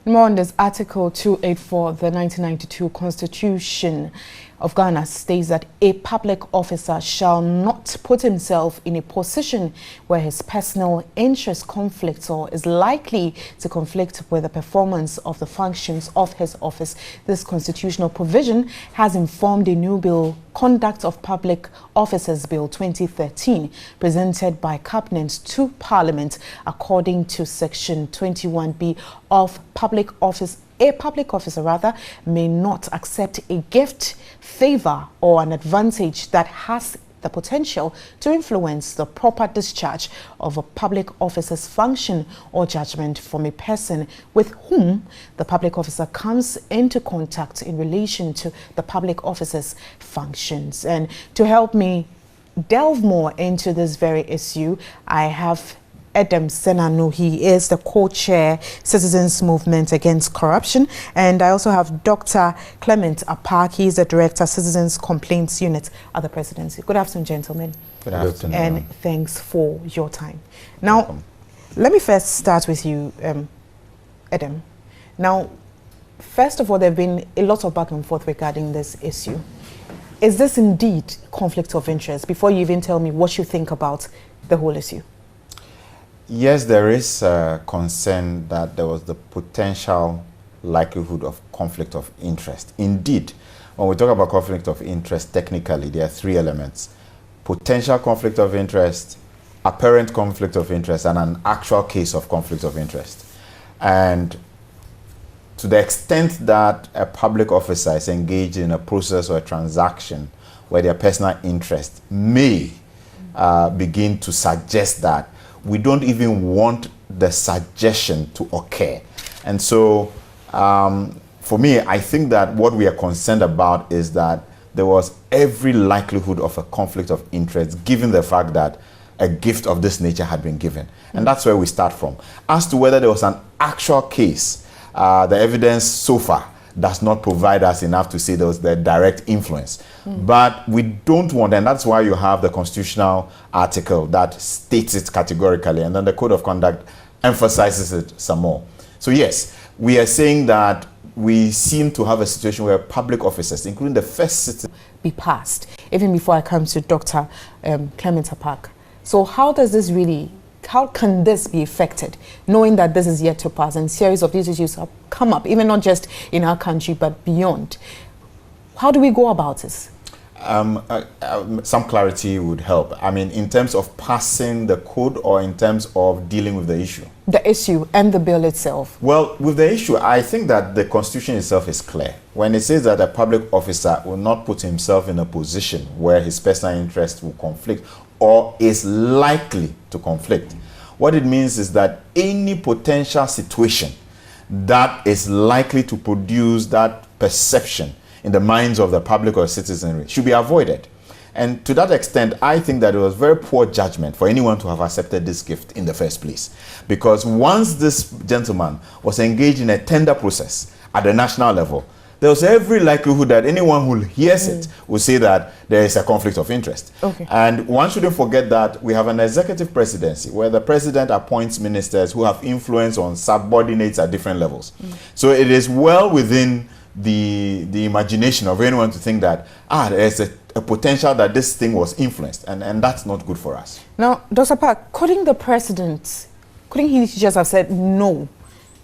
More on this, Article 284 of the 1992 Constitution of Ghana states that a public officer shall not put himself in a position where his personal interest conflicts or is likely to conflict with the performance of the functions of his office. This constitutional provision has informed a new bill, Conduct of Public Officers Bill 2013, presented by Cabinet to Parliament. According to Section 21B of Public Office, a public officer may not accept a gift, favor, or an advantage that has the potential to influence the proper discharge of a public officer's function or judgment from a person with whom the public officer comes into contact in relation to the public officer's functions. And to help me delve more into this very issue, I have Edem Senanu. He is the co-chair Citizens Movement Against Corruption, and I also have Dr. Clement Apak. He is the director Citizens Complaints Unit at the Presidency. Good afternoon, gentlemen. Good afternoon. And thanks for your time. Now, let me first start with you, Edem. Now, first of all, there have been a lot of back and forth regarding this issue. Is this indeed conflict of interest? Before you even tell me what you think about the whole issue. Yes, there is concern that there was the potential likelihood of conflict of interest. Indeed, when we talk about conflict of interest, technically, there are three elements: potential conflict of interest, apparent conflict of interest, and an actual case of conflict of interest. And to the extent that a public officer is engaged in a process or a transaction where their personal interest may begin to suggest that, we don't even want the suggestion to occur. And so, for me, I think that what we are concerned about is that there was every likelihood of a conflict of interest, given the fact that a gift of this nature had been given. And that's where we start from. As to whether there was an actual case, the evidence so far does not provide us enough to say there was the direct influence. But we don't want, and that's why you have the constitutional article that states it categorically, and then the code of conduct emphasizes it some more. So yes, we are saying that we seem to have a situation where public officers, including the first citizen, be passed, even before I come to Dr. Clement Apak. So how does this really, how can this be affected, knowing that this is yet to pass and series of these issues have come up, even not just in our country, but beyond? How do we go about this? Some clarity would help. I mean, in terms of passing the code or in terms of dealing with the issue? The issue and the bill itself. Well, with the issue, I think that the Constitution itself is clear. When it says that a public officer will not put himself in a position where his personal interest will conflict or is likely to conflict, what it means is that any potential situation that is likely to produce that perception in the minds of the public or citizenry should be avoided. And to that extent, I think that it was very poor judgment for anyone to have accepted this gift in the first place. Because once this gentleman was engaged in a tender process at the national level, there was every likelihood that anyone who hears it will say that there is a conflict of interest. Okay. And one shouldn't forget that we have an executive presidency where the president appoints ministers who have influence on subordinates at different levels. So it is well within the imagination of anyone to think that there is a potential that this thing was influenced, and that's not good for us. Now, Dr. Park, couldn't the president, couldn't he just have said, no,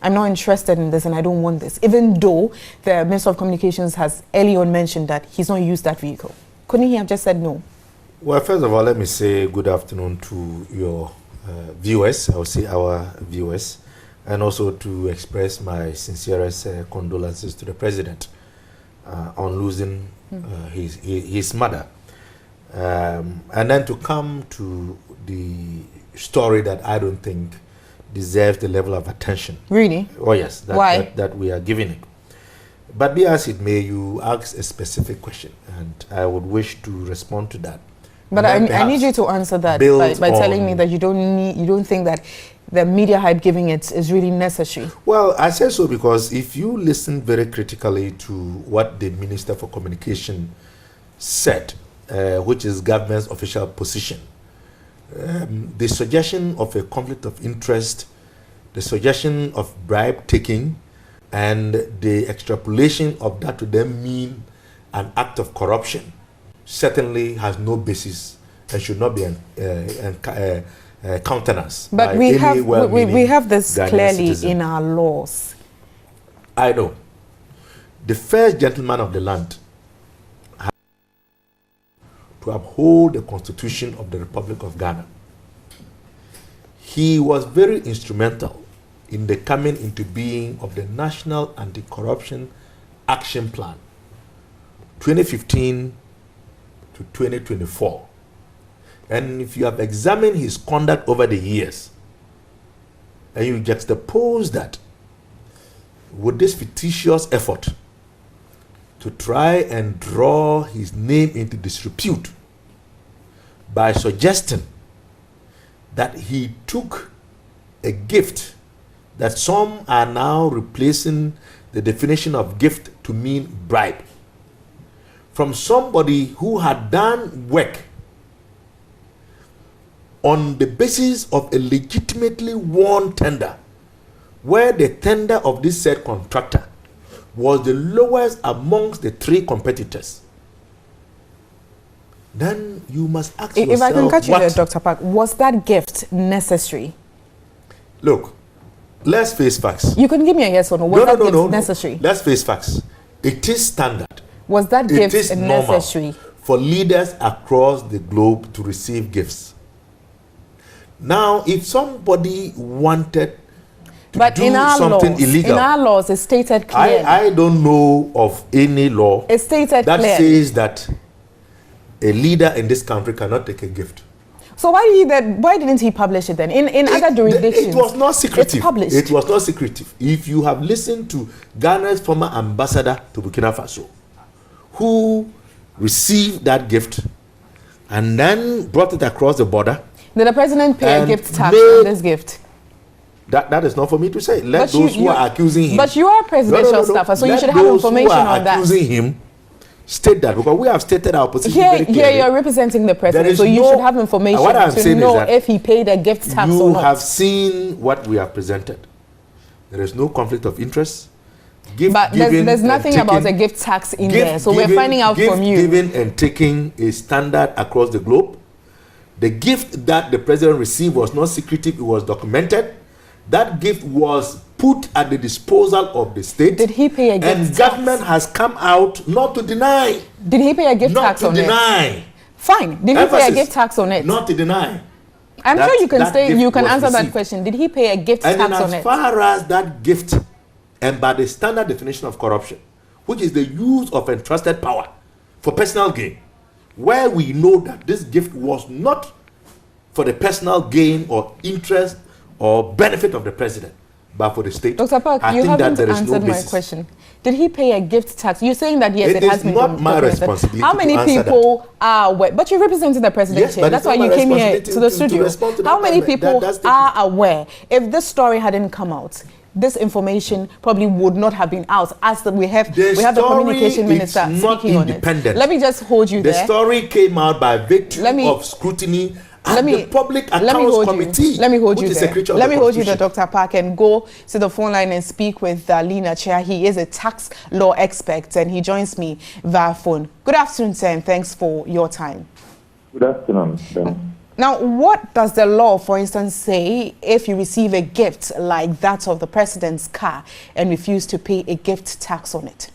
I'm not interested in this and I don't want this, even though the Minister of Communications has early on mentioned that he's not used that vehicle? Couldn't he have just said no? Well, first of all, let me say good afternoon to your viewers, I will say our viewers, and also to express my sincerest condolences to the president on losing his mother. And then to come to the story that I don't think deserves the level of attention. Really? Oh yes. Why? That we are giving it. But be as it may, you ask a specific question, and I would wish to respond to that. But I need you to answer that by telling me that you don't think that the media hype giving it is really necessary. Well, I say so because if you listen very critically to what the Minister for Communication said, which is government's official position, the suggestion of a conflict of interest, the suggestion of bribe taking, and the extrapolation of that to then mean an act of corruption certainly has no basis and should not be countenanced. But we have this clearly in our laws. I know. The first gentleman of the land has to uphold the Constitution of the Republic of Ghana. He was very instrumental in the coming into being of the National Anti-Corruption Action Plan 2015 to 2024. And if you have examined his conduct over the years, and you juxtapose that with this fictitious effort to try and draw his name into disrepute by suggesting that he took a gift that some are now replacing the definition of gift to mean bribe from somebody who had done work on the basis of a legitimately won tender, where the tender of this said contractor was the lowest amongst the three competitors, then you must ask yourself, if I can catch you there, Dr. Park, was that gift necessary? Look, let's face facts. You can give me a yes or no. Was that gift necessary? Let's face facts. It is standard. Was that gift necessary for leaders across the globe to receive gifts? Now, if somebody wanted to do something illegal, in our laws, it's stated clearly. I don't know of any law that says that a leader in this country cannot take a gift. So why didn't he publish it then? In other jurisdictions, it was not secretive. It's published. It was not secretive. If you have listened to Ghana's former ambassador to Burkina Faso, who received that gift and then brought it across the border. Did the president pay a gift tax on this gift? That is not for me to say. Let those who are accusing him. But you are a presidential staffer, so you should have information on that. Accusing him, state that, because we have stated our position very clearly. Here you're representing the president, so you should have information to know if he paid a gift tax or not. You have seen what we have presented. There is no conflict of interest. But there's nothing about a gift tax in there, so we're finding out from you. Giving and taking is standard across the globe. The gift that the president received was not secretive, it was documented. That gift was put at the disposal of the state. Did he pay a gift tax? And government has come out not to deny. Did he pay a gift tax on it? Not to deny. Fine. Did he pay a gift tax on it? Not to deny. I'm sure you can answer that question. Did he pay a gift tax on it? And as far as that gift, and by the standard definition of corruption, which is the use of entrusted power for personal gain, where we know that this gift was not for the personal gain or interest or benefit of the president, but for the state. Dr. Park, you haven't answered my question. Did he pay a gift tax? You're saying that yes, it has been documented. It is not my responsibility. How many people are aware? But you represented the president here. That's why you came here to the studio. How many people are aware? If this story hadn't come out, this information probably would not have been out, as we have the communication minister speaking on it. Let me just hold you there. The story came out by virtue of scrutiny and the Public Accounts Committee. Let me hold you there. Let me hold you there, Dr. Park, and go to the phone line and speak with Lena Chair. He is a tax law expert and he joins me via phone. Good afternoon, sir, and thanks for your time. Good afternoon. Now, what does the law, for instance, say if you receive a gift like that of the president's car and refuse to pay a gift tax on it?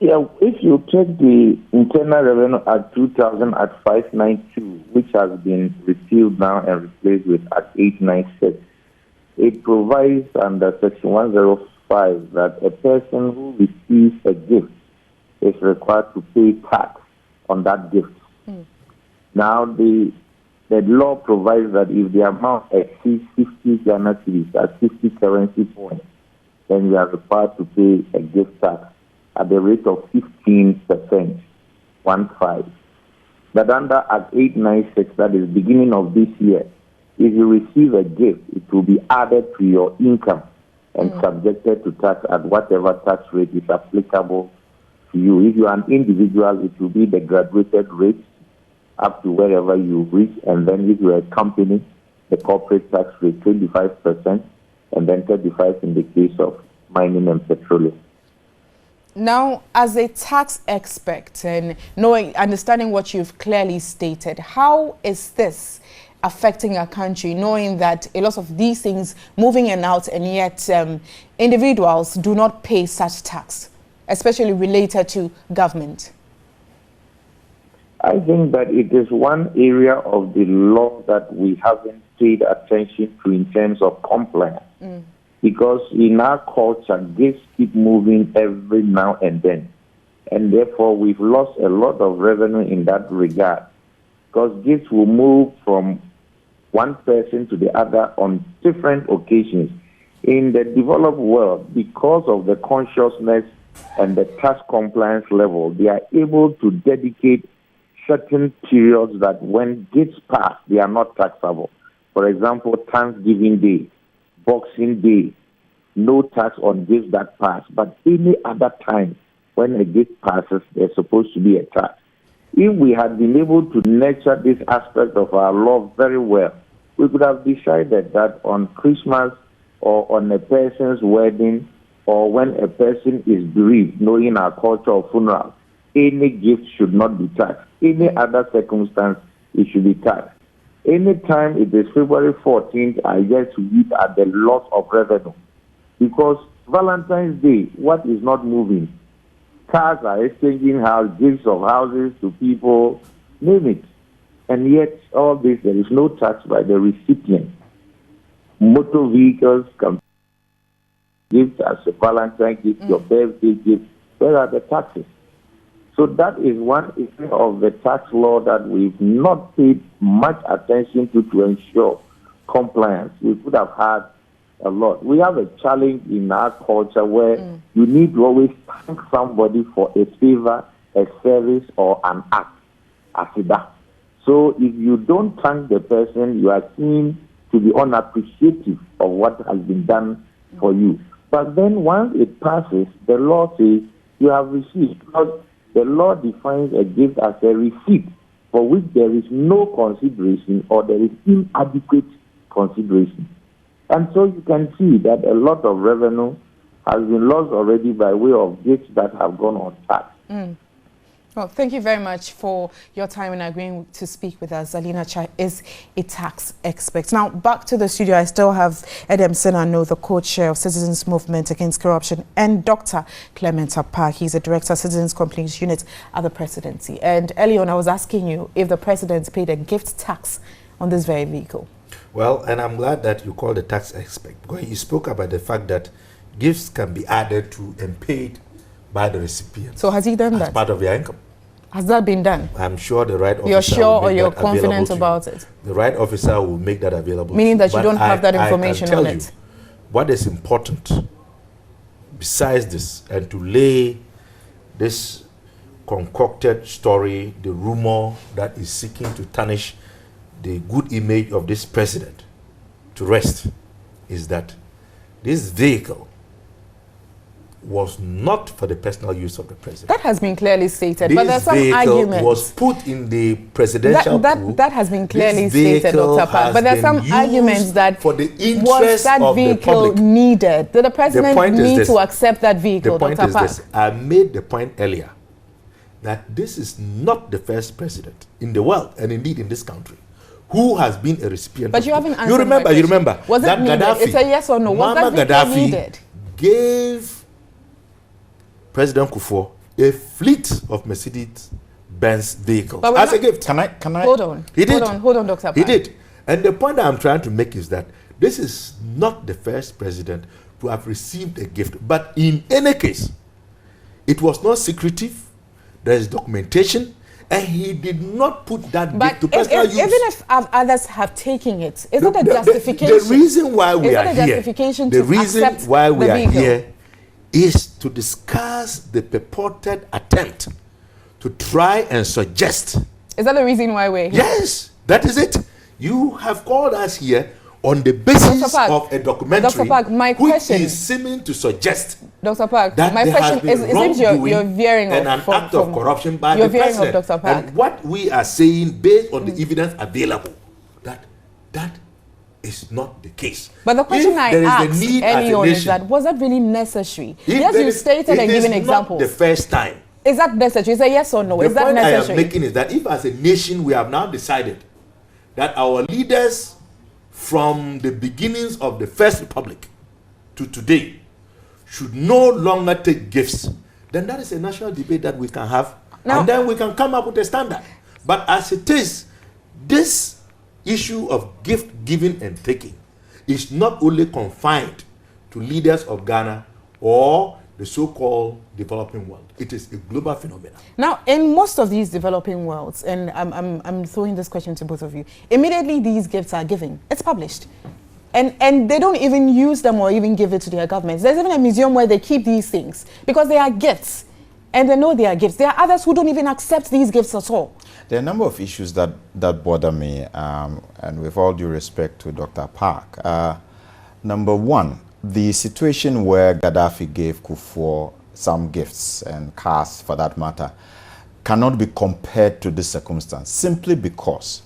Yeah, if you take the Internal Revenue Act 2000 at 592, which has been repealed now and replaced with Act 896, it provides under Section 105 that a person who receives a gift is required to pay tax on that gift. Now, the law provides that if the amount exceeds 50 Ghana cedis, that's 50 currency points, then you are required to pay a gift tax at the rate of 15%, 1.5. But under Act 896, that is beginning of this year, if you receive a gift, it will be added to your income and subjected to tax at whatever tax rate is applicable to you. If you are an individual, it will be the graduated rate up to wherever you reach, and then if you are a company, the corporate tax rate 25%, and then 35 in the case of mining and petroleum. Now, as a tax expert and understanding what you've clearly stated, how is this affecting our country, knowing that a lot of these things moving in and out, and yet individuals do not pay such tax, especially related to government? I think that it is one area of the law that we haven't paid attention to in terms of compliance. Because in our culture, gifts keep moving every now and then. And therefore, we've lost a lot of revenue in that regard. Because gifts will move from one person to the other on different occasions. In the developed world, because of the consciousness and the tax compliance level, they are able to dedicate certain periods that when gifts pass, they are not taxable. For example, Thanksgiving Day, Boxing Day, no tax on gifts that pass. But any other time when a gift passes, there's supposed to be a tax. If we had been able to nurture this aspect of our law very well, we could have decided that on Christmas or on a person's wedding or when a person is bereaved, knowing our culture of funeral, any gift should not be taxed. Any other circumstance, it should be taxed. Anytime it is February 14th, I get to read at the loss of revenue. Because Valentine's Day, what is not moving? Cars are exchanging gifts of houses to people, name it. And yet, all this, there is no tax by the recipient. Motor vehicles can gift as a Valentine gift, your birthday gift. Where are the taxes? So that is one issue of the tax law that we've not paid much attention to ensure compliance. We could have had a lot. We have a challenge in our culture where you need to always thank somebody for a favor, a service, or an act, asida. So if you don't thank the person, you are seen to be unappreciative of what has been done for you. But then once it passes, the law says you have received. Because the law defines a gift as a receipt for which there is no consideration or there is inadequate consideration. And so you can see that a lot of revenue has been lost already by way of gifts that have gone untaxed. Well, thank you very much for your time and agreeing to speak with us. Zalina Chai is a tax expert. Now, back to the studio, I still have Edem Senano, the co-chair of Citizens Movement Against Corruption, and Dr. Clement Apah. He's a director of Citizens Complaints Unit at the presidency. And earlier on, I was asking you if the president paid a gift tax on this very vehicle. Well, and I'm glad that you called the tax expert, because you spoke about the fact that gifts can be added to and paid by the recipient. So has he done that? As part of their income. Has that been done? I'm sure the right officer. You're sure or you're confident confident about it? The right officer will make that available. Meaning that you don't have that information on it. What is important besides this, and to lay this concocted story, the rumor that is seeking to tarnish the good image of this president to rest, is that this vehicle was not for the personal use of the president. That has been clearly stated, this but there's some arguments. Was put in the presidential pool. That has been clearly stated, Dr. Park. But there's some arguments that for the interest was that of vehicle the public needed? Did the president need to accept that vehicle, Dr. Park? The point is this. I made the point earlier that this is not the first president in the world, and indeed in this country, who has been a recipient. But you haven't answered. You remember was that it needed? Gaddafi, it's a yes or no. Was that Gaddafi needed? Gave President Kufuor a fleet of Mercedes-Benz vehicles as a gift. Can I? Hold on. He did. Hold on, Dr. Park. He did. And the point I'm trying to make is that this is not the first president to have received a gift. But in any case, it was not secretive. There is documentation. And he did not put that gift to personal use. Even if others have taken it, is it a justification? The reason why we are here, is to discuss the purported attempt to try and suggest. Is that the reason why we're here? Yes, that is it. You have called us here on the basis of a documentary Dr. Park, my question is seeming to suggest Dr. Park, that my question is you're veering and an act of corruption by the president. Of Dr. Park. And what we are saying, based on the evidence available, that is not the case. But the question If I there is asked the need as early a on is nation, that, was that really necessary? if Yes, there you is- stated and it is given not examples. the first time. Is that necessary? Is a yes or no? The Is that point necessary? I am making is that if as a nation we have now decided that our leaders from the beginnings of the First Republic to today should no longer take gifts, then that is a national debate that we can have, Now- and then we can come up with a standard. But as it is, this issue of gift giving and taking is not only confined to leaders of Ghana or the so-called developing world. It is a global phenomenon. Now, in most of these developing worlds, and I'm throwing this question to both of you, immediately these gifts are given. It's published. And they don't even use them or even give it to their governments. There's even a museum where they keep these things because they are gifts. And they know they are gifts. There are others who don't even accept these gifts at all. There are a number of issues that bother me, and with all due respect to Dr. Park. Number one, the situation where Gaddafi gave Kufuor some gifts, and cars for that matter, cannot be compared to this circumstance simply because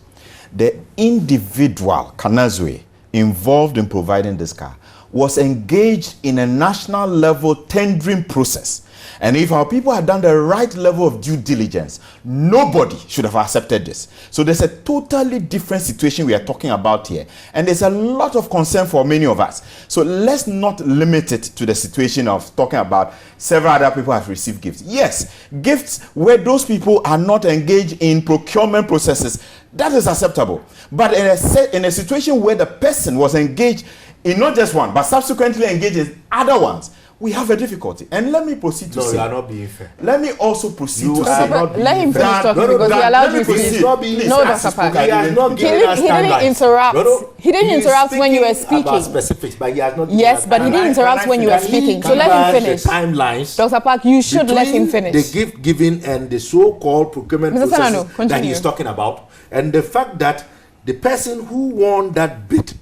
the individual, Kanazwe, involved in providing this car was engaged in a national level tendering process. And if our people had done the right level of due diligence, nobody should have accepted this. So there's a totally different situation we are talking about here. And there's a lot of concern for many of us. So let's not limit it to the situation of talking about several other people have received gifts. Yes, gifts where those people are not engaged in procurement processes, that is acceptable. But in a situation where the person was engaged in not just one, but subsequently engaged in other ones, we have a difficulty. And let me proceed to say... No, you are not being fair. Let me also proceed You to are say... not Let him finish that- talking no, no, because that- we allowed let me you to proceed. speak. Please, No, as Dr. Park. He has not He given us didn't timelines. interrupt. He didn't He is interrupt when you were speaking about speaking. specifics, but he has not given Yes, us but he didn't timelines. interrupt when you were Can I speaking. So Give let us him finish. the timelines. Dr. Park, you should let him between finish. the gift giving and the so-called procurement Mr. processes Sanano, that continue. he is talking about, and the fact that the person who won that bid,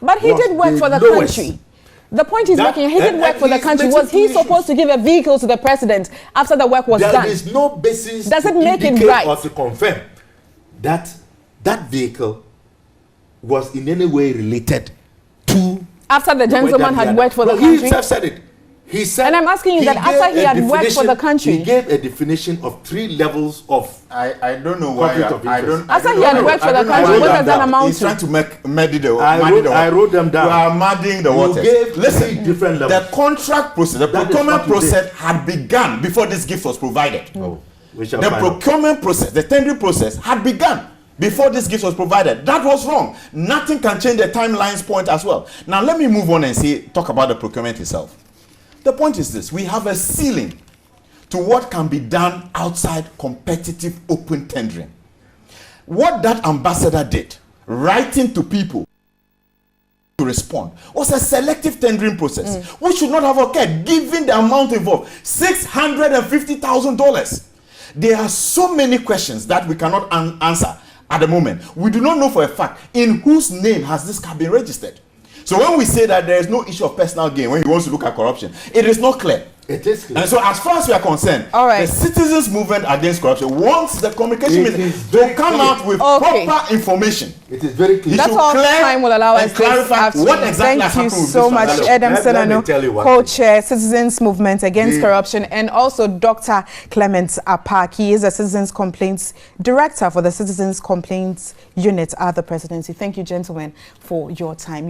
But he was did work the for the lowest. country. The point he's That- making, he did and- work and for the he's country. making Was he two supposed to give a vehicle to the president after the work was there done? is no basis Does it to make it indicate right? or to confirm that that vehicle was in any way related to After the gentleman had worked for the He country? himself said it. He said, And I'm asking you that gave after he a had worked for the definition- country- he gave a definition of 3 levels of I don't know why Conflict of interest. After he had worked for the country, what does that amount He's to? trying to muddy the I wrote them down. You are muddying the You waters. gave Listen, 3 different the levels. contract process, the That is procurement what you did. process had begun before this gift was provided. We shall The find out. procurement process, the tendering process had begun before this gift was provided. That was wrong. Nothing can change the timelines point as well. Now let me move on and talk about the procurement itself. The point is this: we have a ceiling to what can be done outside competitive open tendering. What that ambassador did, writing to people to respond, was a selective tendering process, which should not have occurred given the amount involved, $650,000. There are so many questions that we cannot answer at the moment. We do not know for a fact in whose name has this car been registered. So when we say that there is no issue of personal gain when he wants to look at corruption, it is not clear. It is clear. And so as far as we are concerned, All right. the citizens movement against corruption wants the communication It minister is to very come clear. out with Okay. proper information. It is very clear. He That's should all clear time will allow us and this clarify afternoon. what exactly Thank has you happened with so this much, transaction. Adam Let me tell you Senano, one thing. co-chair Citizens Movement Against The- Corruption, and also Dr. Clement Apak. He is a Citizens Complaints Director for the Citizens Complaints Unit at the Presidency. Thank you, gentlemen, for your time.